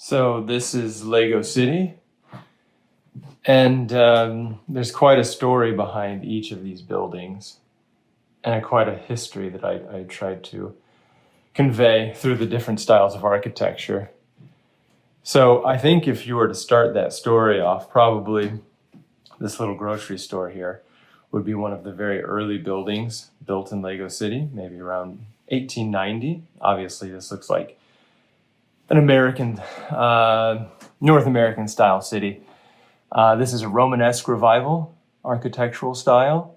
So this is Lego City, and there's quite a story behind each of these buildings, and quite a history that I tried to convey through the different styles of architecture. So I think if you were to start that story off, probably this little grocery store here would be one of the very early buildings built in Lego City, maybe around 1890. Obviously, this looks like an American, North American style city. This is a Romanesque revival architectural style.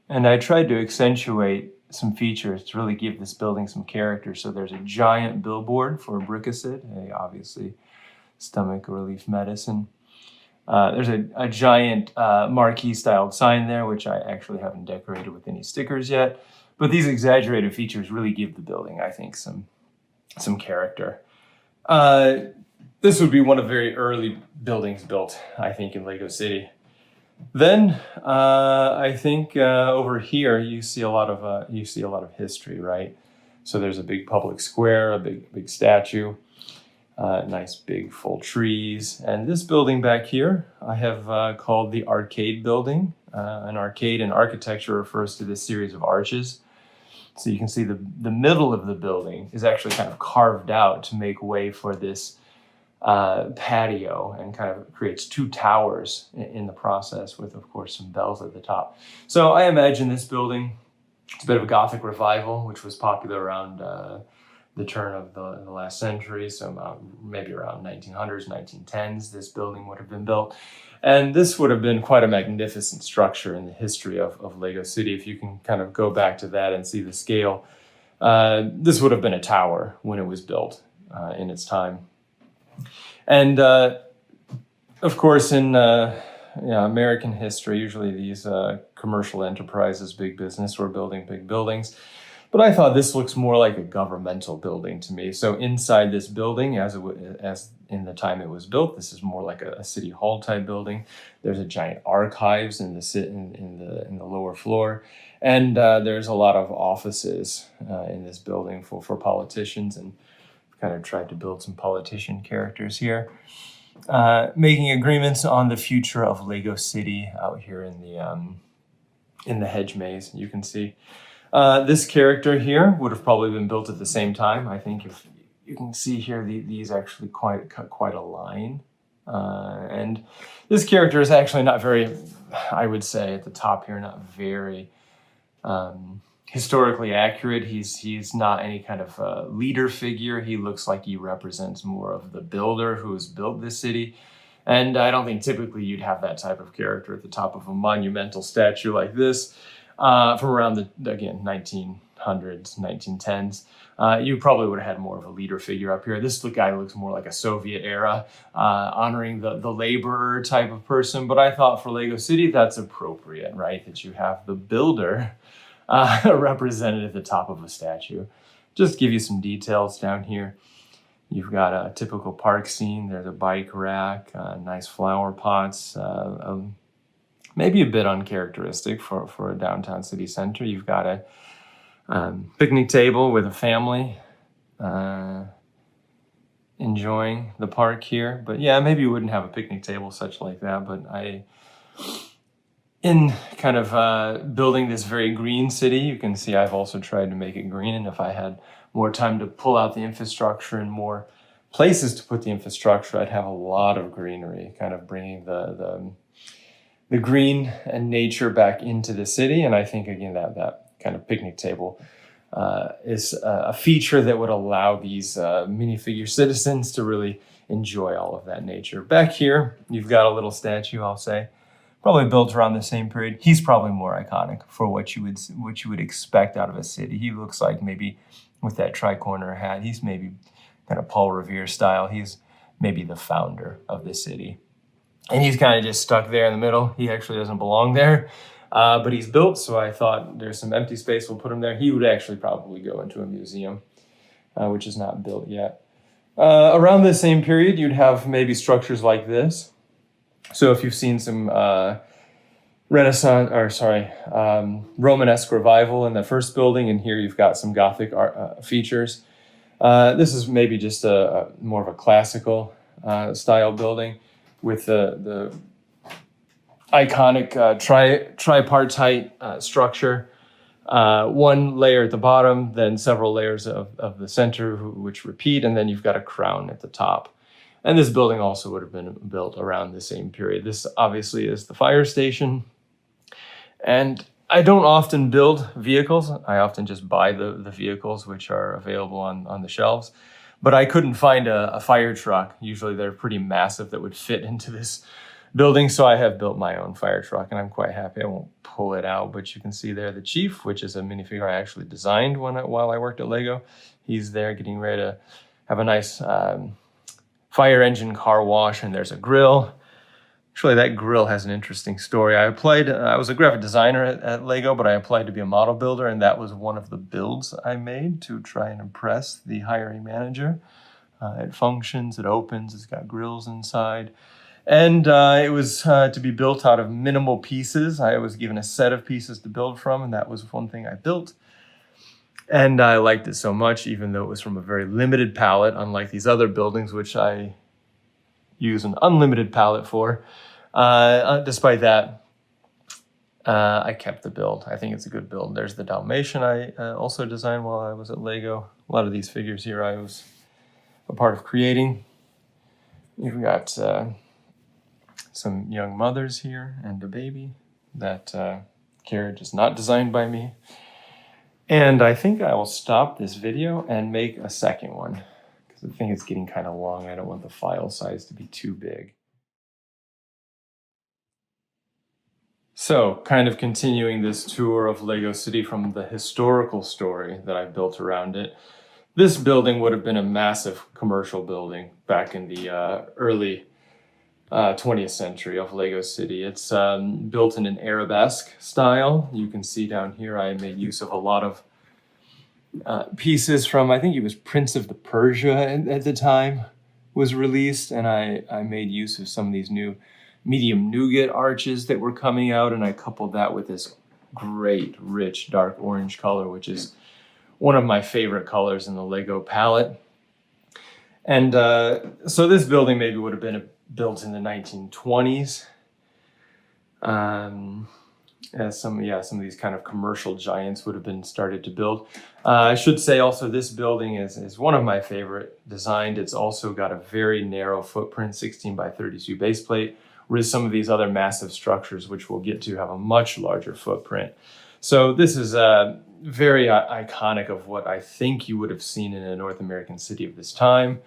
And I tried to accentuate some features to really give this building some character. So there's a giant billboard for Bricacid, obviously stomach relief medicine. There's a giant marquee styled sign there, which I actually haven't decorated with any stickers yet. But these exaggerated features really give the building, I think, some character. This would be one of the very early buildings built, I think, in Lego City. Then I think over here you see a lot of history, right? So there's a big public square, a big statue, nice big full trees, and this building back here I have called the Arcade Building. An arcade in architecture refers to this series of arches. So you can see the middle of the building is actually kind of carved out to make way for this patio, and kind of creates two towers in the process, with, of course, some bells at the top. So I imagine this building, it's a bit of a Gothic revival, which was popular around the turn of the last century. So maybe around 1900s, 1910s, this building would have been built. And this would have been quite a magnificent structure in the history of Lego City. If you can kind of go back to that and see the scale, this would have been a tower when it was built in its time. And of course, in American history, usually these commercial enterprises, big business, were building big buildings. But I thought this looks more like a governmental building to me. So inside this building, as in the time it was built, this is more like a city hall type building. There's a giant archives in the lower floor, and there's a lot of offices in this building for politicians, and kind of tried to build some politician characters here, making agreements on the future of Lego City out here in the hedge maze. You can see. This character here would have probably been built at the same time. I think if you can see here, these actually cut quite a line. And this character is actually not very, I would say at the top here, not very historically accurate. He's not any kind of leader figure. He looks like he represents more of the builder who has built this city. And I don't think typically you'd have that type of character at the top of a monumental statue like this. From around the 1900s, 1910s. You probably would have had more of a leader figure up here. This guy looks more like a Soviet era, honoring the laborer type of person. But I thought for Lego City, that's appropriate, right? That you have the builder represented at the top of a statue. Just to give you some details down here. You've got a typical park scene. There's a bike rack, nice flower pots, maybe a bit uncharacteristic for a downtown city center. You've got a picnic table with a family enjoying the park here. But yeah, maybe you wouldn't have a picnic table such like that. But in kind of building this very green city, you can see I've also tried to make it green. And if I had more time to pull out the infrastructure and more places to put the infrastructure, I'd have a lot of greenery, kind of bringing the green and nature back into the city. And I think, again, that kind of picnic table is a feature that would allow these minifigure citizens to really enjoy all of that nature. Back here, you've got a little statue, I'll say, probably built around the same period. He's probably more iconic for what you would expect out of a city. He looks like, maybe with that tri-corner hat, he's maybe kind of Paul Revere style. He's maybe the founder of the city. And he's kind of just stuck there in the middle. He actually doesn't belong there, but he's built. So I thought there's some empty space. We'll put him there. He would actually probably go into a museum, which is not built yet. Around the same period, you'd have maybe structures like this. So if you've seen some Romanesque revival in the first building, and here you've got some Gothic art, features. This is maybe just a more of a classical style building with the iconic tripartite structure. One layer at the bottom, then several layers of the center, which repeat, and then you've got a crown at the top. And this building also would have been built around the same period. This obviously is the fire station. And I don't often build vehicles. I often just buy the vehicles which are available on the shelves. But I couldn't find a fire truck. Usually they're pretty massive that would fit into this building. So I have built my own fire truck, and I'm quite happy. I won't pull it out, but you can see there the Chief, which is a minifigure I actually designed while I worked at Lego. He's there getting ready to have a nice fire engine car wash, and there's a grill. Actually, that grill has an interesting story. I was a graphic designer at Lego, but I applied to be a model builder, and that was one of the builds I made to try and impress the hiring manager. It functions, it opens, it's got grills inside. And it was to be built out of minimal pieces. I was given a set of pieces to build from, and that was one thing I built. And I liked it so much, even though it was from a very limited palette, unlike these other buildings, which I use an unlimited palette for. Despite that, I kept the build. I think it's a good build. There's the Dalmatian I also designed while I was at Lego. A lot of these figures here I was a part of creating. You've got some young mothers here and a baby. That carriage is not designed by me. And I think I will stop this video and make a second one, because I think it's getting kind of long. I don't want the file size to be too big. So, kind of continuing this tour of Lego City from the historical story that I've built around it. This building would have been a massive commercial building back in the early 20th century of Lego City. It's built in an Arabesque style. You can see down here I made use of a lot of pieces from, I think it was Prince of the Persia at the time was released, and I made use of some of these new medium nougat arches that were coming out, and I coupled that with this great, rich, dark orange color, which is one of my favorite colors in the Lego palette. And so this building maybe would have been built in the 1920s. As some of these kind of commercial giants would have been started to build. I should say also this building is one of my favorite designed. It's also got a very narrow footprint, 16 by 32 base plate, whereas some of these other massive structures, which we'll get to, have a much larger footprint. So this is very iconic of what I think you would have seen in a North American city of this time,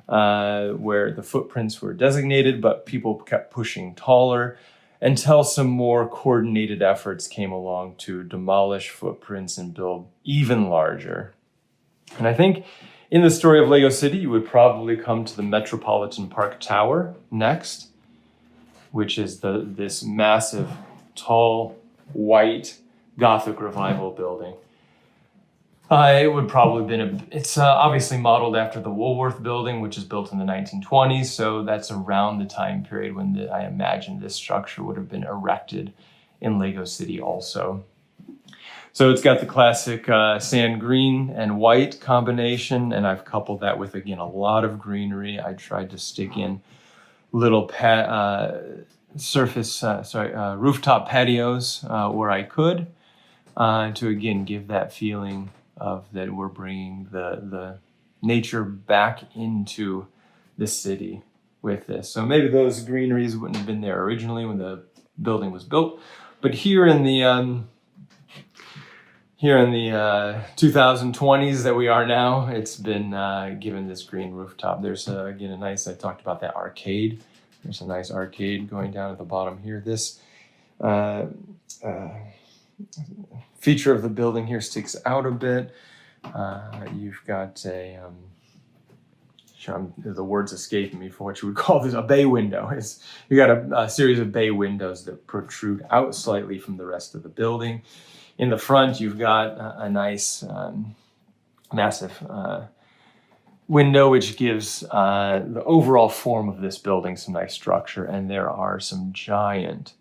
where the footprints were designated, but people kept pushing taller until some more coordinated efforts came along to demolish footprints and build even larger. And I think in the story of Lego City, you would probably come to the Metropolitan Park Tower next, which is this massive, tall, white Gothic revival building. It would probably been it's obviously modeled after the Woolworth building, which is built in the 1920s. So that's around the time period when I imagine this structure would have been erected in Lego City also. So it's got the classic sand green and white combination, and I've coupled that with, again, a lot of greenery. I tried to stick in little rooftop patios where I could, to again give that feeling of that we're bringing the nature back into the city with this. So maybe those greeneries wouldn't have been there originally when the building was built, but here in the 2020s that we are now, it's been given this green rooftop. There's again a nice, I talked about that arcade. There's a nice arcade going down at the bottom here. This feature of the building here sticks out a bit. You've got the words escaping me for what you would call this, a bay window. You got a series of bay windows that protrude out slightly from the rest of the building. In the front, you've got a nice, massive window, which gives the overall form of this building some nice structure. And there are some giant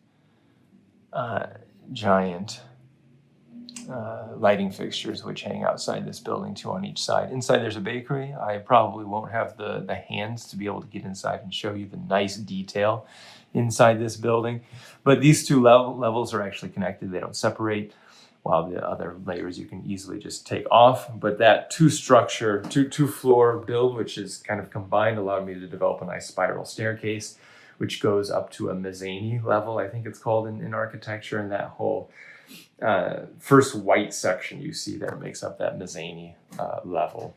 lighting fixtures which hang outside this building, 2 on each side. Inside there's a bakery. I probably won't have the hands to be able to get inside and show you the nice detail inside this building. But these two levels are actually connected. They don't separate, while the other layers you can easily just take off. But that two floor build, which is kind of combined, allowed me to develop a nice spiral staircase, which goes up to a mezzanine level, I think it's called in architecture. And that whole first white section you see there makes up that mezzanine level,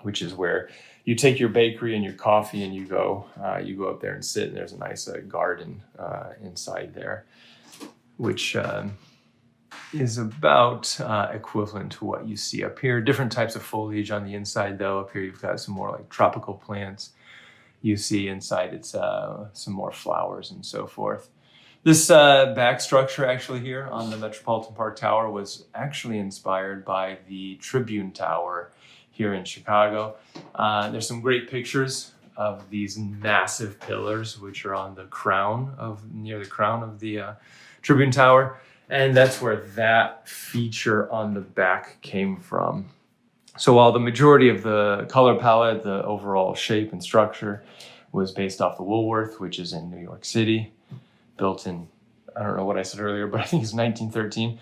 which is where you take your bakery and your coffee and you go up there and sit, and there's a nice garden inside there, which is about equivalent to what you see up here. Different types of foliage on the inside though. Up here you've got some more like tropical plants. You see inside it's some more flowers and so forth. This back structure actually here on the Metropolitan Park Tower was actually inspired by the Tribune Tower here in Chicago. There's some great pictures of these massive pillars which are on the near the crown of the Tribune Tower. And that's where that feature on the back came from. So while the majority of the color palette, the overall shape and structure was based off the Woolworth, which is in New York City, built in, I don't know what I said earlier, but I think it's 1913.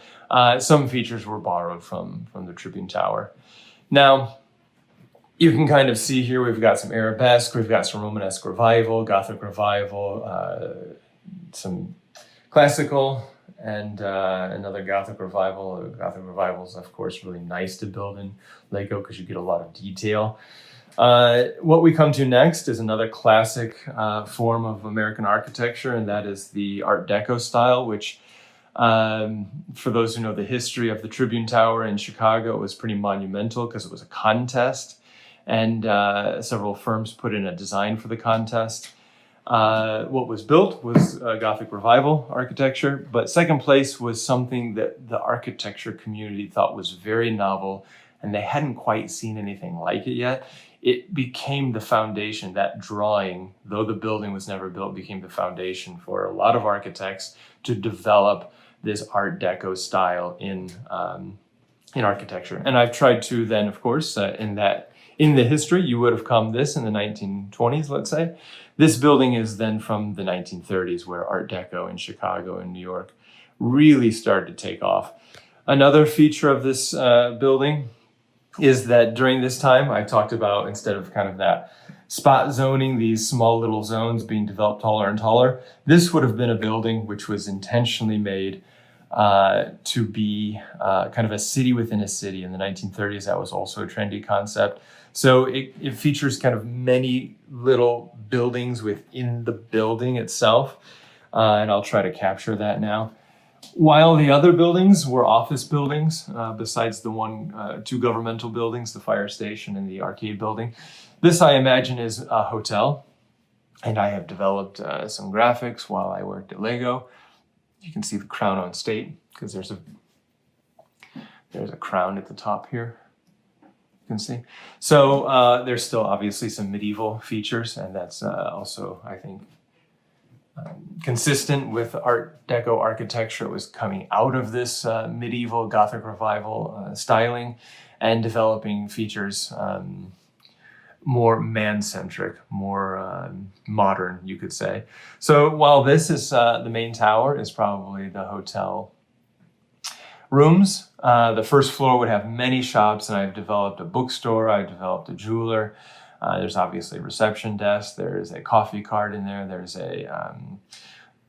Some features were borrowed from the Tribune Tower. Now, you can kind of see here, we've got some Arabesque, we've got some Romanesque revival, Gothic revival, some classical, and another Gothic revival. Gothic revival is, of course, really nice to build in Lego because you get a lot of detail. What we come to next is another classic form of American architecture, and that is the Art Deco style, which, for those who know the history of the Tribune Tower in Chicago, it was pretty monumental because it was a contest, and several firms put in a design for the contest. What was built was Gothic revival architecture, but second place was something that the architecture community thought was very novel, and they hadn't quite seen anything like it yet. It became the foundation. That drawing, though the building was never built, became the foundation for a lot of architects to develop this Art Deco style in architecture. And I've tried to then, of course, in the history, you would have come this in the 1920s, let's say. This building is then from the 1930s, where Art Deco in Chicago and New York really started to take off. Another feature of this building is that during this time, I talked about, instead of kind of that spot zoning, these small little zones being developed taller and taller, this would have been a building which was intentionally made to be kind of a city within a city. In the 1930s, that was also a trendy concept. So it features kind of many little buildings within the building itself, and I'll try to capture that now. While the other buildings were office buildings, besides the two governmental buildings, the fire station and the arcade building, this I imagine is a hotel. And I have developed some graphics while I worked at Lego. You can see the crown on state because there's a crown at the top here. You can see. So there's still obviously some medieval features, and that's also, I think, consistent with Art Deco architecture. It was coming out of this medieval Gothic revival styling and developing features more man-centric, more modern, you could say. So while this is the main tower is probably the hotel rooms, the first floor would have many shops, and I've developed a bookstore, I've developed a jeweler. There's obviously a reception desk. There's a coffee cart in there. There's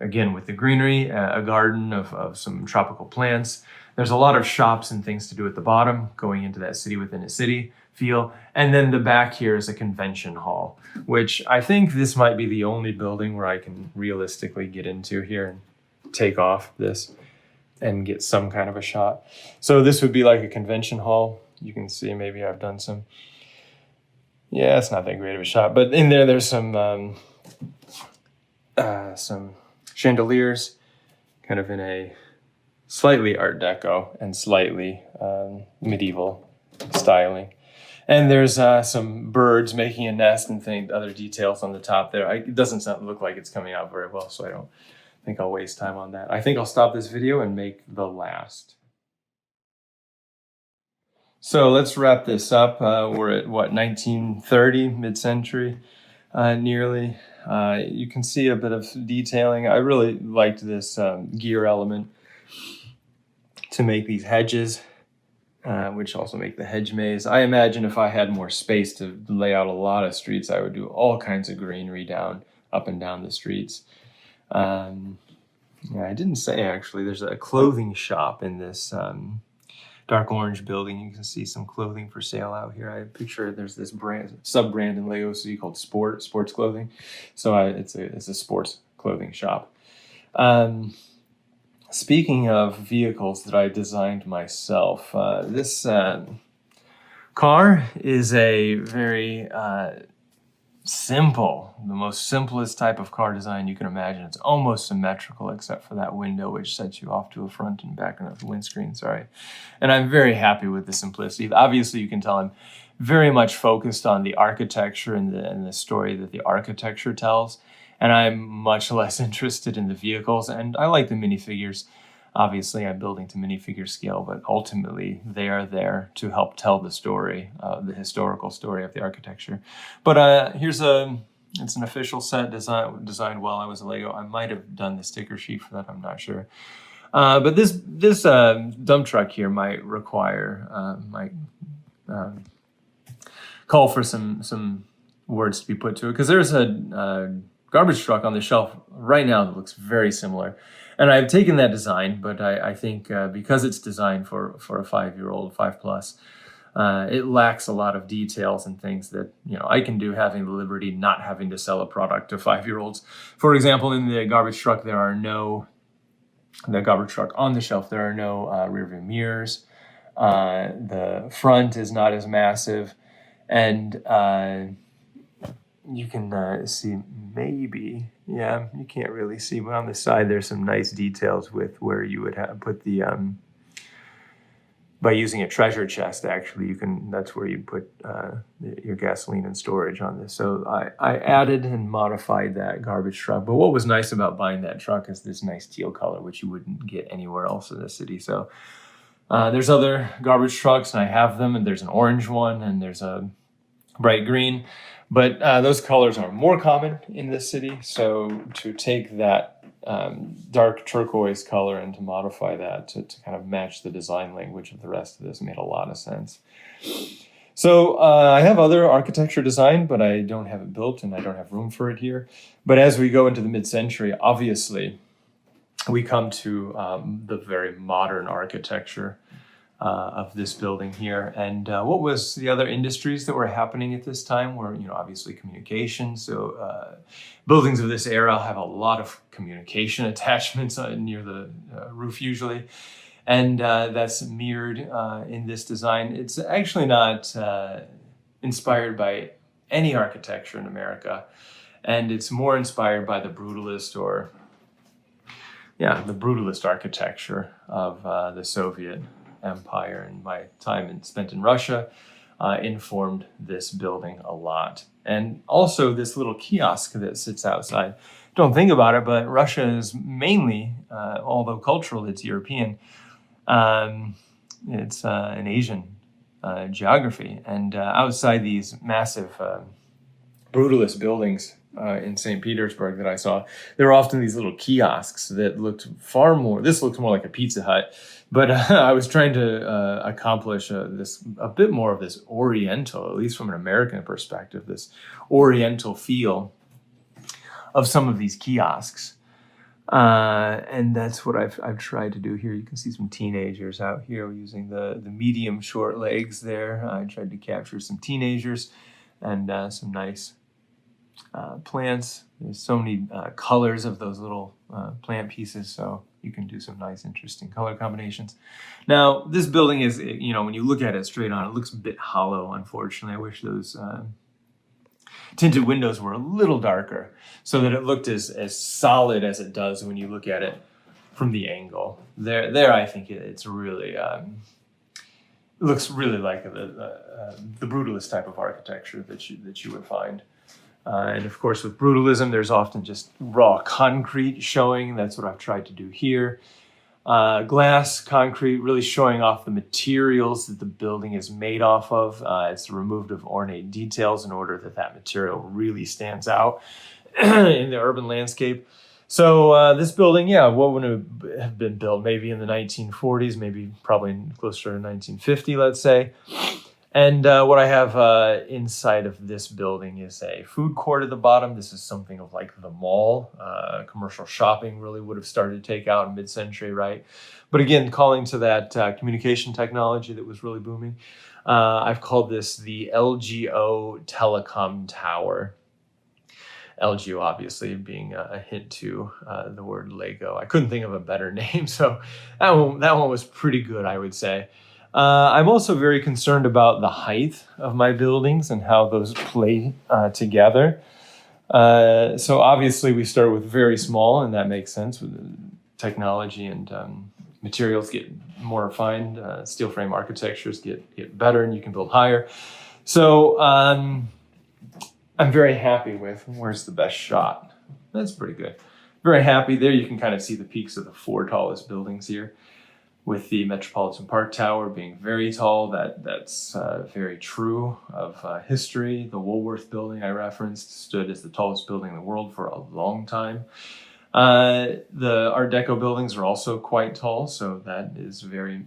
again, with the greenery, a garden of some tropical plants. There's a lot of shops and things to do at the bottom, going into that city within a city feel. And then the back here is a convention hall, which I think this might be the only building where I can realistically get into here and take off this and get some kind of a shot. So this would be like a convention hall. You can see maybe I've done some. Yeah, it's not that great of a shot, but in there's some chandeliers, kind of in a slightly Art Deco and slightly medieval styling. And there's some birds making a nest and other details on the top there. It doesn't look like it's coming out very well, so I don't think I'll waste time on that. I think I'll stop this video and make the last. So let's wrap this up. We're at what, 1930, mid-century, nearly. You can see a bit of detailing. I really liked this gear element to make these hedges, which also make the hedge maze. I imagine if I had more space to lay out a lot of streets, I would do all kinds of greenery up and down the streets. Yeah, I didn't say actually, there's a clothing shop in this dark orange building. You can see some clothing for sale out here. I picture there's this sub-brand in Lego City called Sports Clothing. So it's a sports clothing shop. Speaking of vehicles that I designed myself, this car is a very simple, the most simplest type of car design you can imagine. It's almost symmetrical except for that window, which sets you off to a front and back of the windscreen, sorry. And I'm very happy with the simplicity. Obviously, you can tell I'm very much focused on the architecture and the story that the architecture tells. And I'm much less interested in the vehicles. And I like the minifigures. Obviously, I'm building to minifigure scale, but ultimately they are there to help tell the story, the historical story of the architecture. But it's an official set designed while I was a Lego. I might have done the sticker sheet for that, I'm not sure. But this dump truck here might call for some words to be put to it, because there's a garbage truck on the shelf right now that looks very similar. And I've taken that design, but I think because it's designed for a 5-year-old, 5+, it lacks a lot of details and things that I can do, having the liberty not having to sell a product to 5-year-olds. For example, in the garbage truck, the garbage truck on the shelf, there are no rear view mirrors. The front is not as massive, and you can see maybe, yeah, you can't really see, but on the side there's some nice details with where you would have put the, by using a treasure chest, actually, that's where you put your gasoline and storage on this. So I added and modified that garbage truck. But what was nice about buying that truck is this nice teal color, which you wouldn't get anywhere else in the city. So there's other garbage trucks, and I have them, and there's an orange one, and there's a bright green. But those colors are more common in this city. So to take that dark turquoise color and to modify that to kind of match the design language of the rest of this made a lot of sense. So I have other architecture design, but I don't have it built and I don't have room for it here. But as we go into the mid-century, obviously, we come to the very modern architecture of this building here. And what was the other industries that were happening at this time were, obviously communication. So buildings of this era have a lot of communication attachments near the roof usually. And that's mirrored in this design. It's actually not inspired by any architecture in America. And it's more inspired by the Brutalist the Brutalist architecture of the Soviet Empire, and my time spent in Russia informed this building a lot. And also this little kiosk that sits outside. Don't think about it, but Russia is mainly, although cultural, it's European, it's an Asian geography. And outside these massive Brutalist buildings in St. Petersburg that I saw, there were often these little kiosks that looked this looks more like a Pizza Hut, but I was trying to accomplish a bit more of this Oriental, at least from an American perspective, this Oriental feel of some of these kiosks. And that's what I've tried to do here. You can see some teenagers out here using the medium short legs there. I tried to capture some teenagers and some nice plants. There's so many colors of those little plant pieces, so you can do some nice, interesting color combinations. Now, this building is, when you look at it straight on, it looks a bit hollow, unfortunately. I wish those tinted windows were a little darker so that it looked as solid as it does when you look at it from the angle. There, I think it's really, it looks really like the Brutalist type of architecture that you would find. And of course, with Brutalism, there's often just raw concrete showing. That's what I've tried to do here. Glass, concrete, really showing off the materials that the building is made off of. It's removed of ornate details in order that that material really stands out in the urban landscape. So this building, yeah, what would it have been built? Maybe in the 1940s, maybe probably closer to 1950, let's say. And what I have inside of this building is a food court at the bottom. This is something of like the mall. Commercial shopping really would have started to take out in mid-century, right? But again, calling to that communication technology that was really booming. I've called this the LGO Telecom Tower. LGO obviously being a hint to the word Lego. I couldn't think of a better name, so that one was pretty good, I would say. I'm also very concerned about the height of my buildings and how those play together. So obviously we start with very small, and that makes sense with technology and materials get more refined. Steel frame architectures get better, and you can build higher. So I'm very happy with where's the best shot. That's pretty good. Very happy there. You can kind of see the peaks of the 4 tallest buildings here, with the Metropolitan Park Tower being very tall. That's very true of history. The Woolworth building I referenced stood as the tallest building in the world for a long time. The Art Deco buildings are also quite tall, so that is very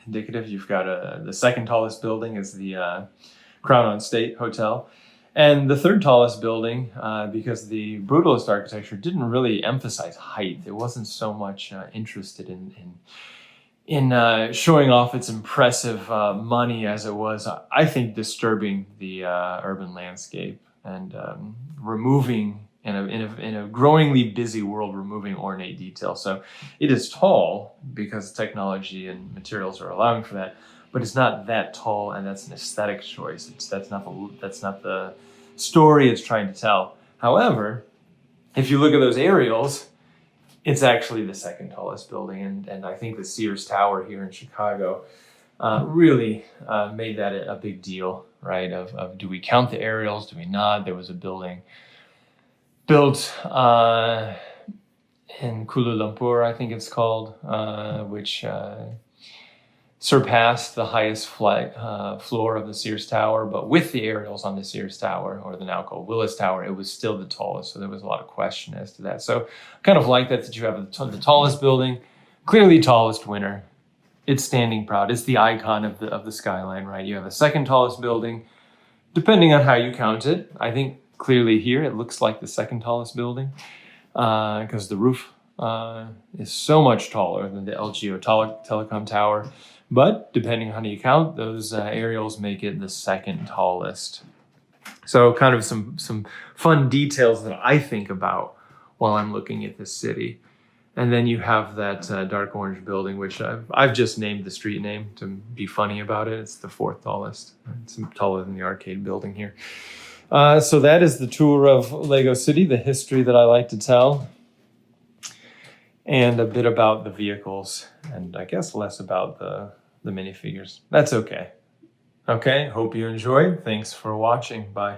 indicative. You've got the second tallest building is the Crown on State Hotel. And the third tallest building, because the Brutalist architecture didn't really emphasize height. It wasn't so much interested in showing off its impressive money as it was, I think, disturbing the urban landscape and removing, in a growingly busy world, removing ornate detail. So it is tall because technology and materials are allowing for that. But it's not that tall, and that's an aesthetic choice. That's not the story it's trying to tell. However, if you look at those aerials, it's actually the second tallest building, and I think the Sears Tower here in Chicago really made that a big deal, right? Of do we count the aerials? Do we not? There was a building built in Kuala Lumpur, I think it's called, which surpassed the highest floor of the Sears Tower, but with the aerials on the Sears Tower, or the now called Willis Tower, it was still the tallest. So there was a lot of question as to that. So I kind of like that you have the tallest building, clearly tallest winner. It's standing proud. It's the icon of the skyline, right? You have the second tallest building, depending on how you count it. I think clearly here it looks like the second tallest building because the roof is so much taller than the LGO Telecom Tower. But depending on how you count, those aerials make it the second tallest. So kind of some fun details that I think about while I'm looking at this city. And then you have that dark orange building, which I've just named the street name to be funny about it. It's the 4th tallest. It's taller than the arcade building here. So that is the tour of Lego City, the history that I like to tell, and a bit about the vehicles, and I guess less about the minifigures. That's okay. Okay, hope you enjoyed. Thanks for watching. Bye.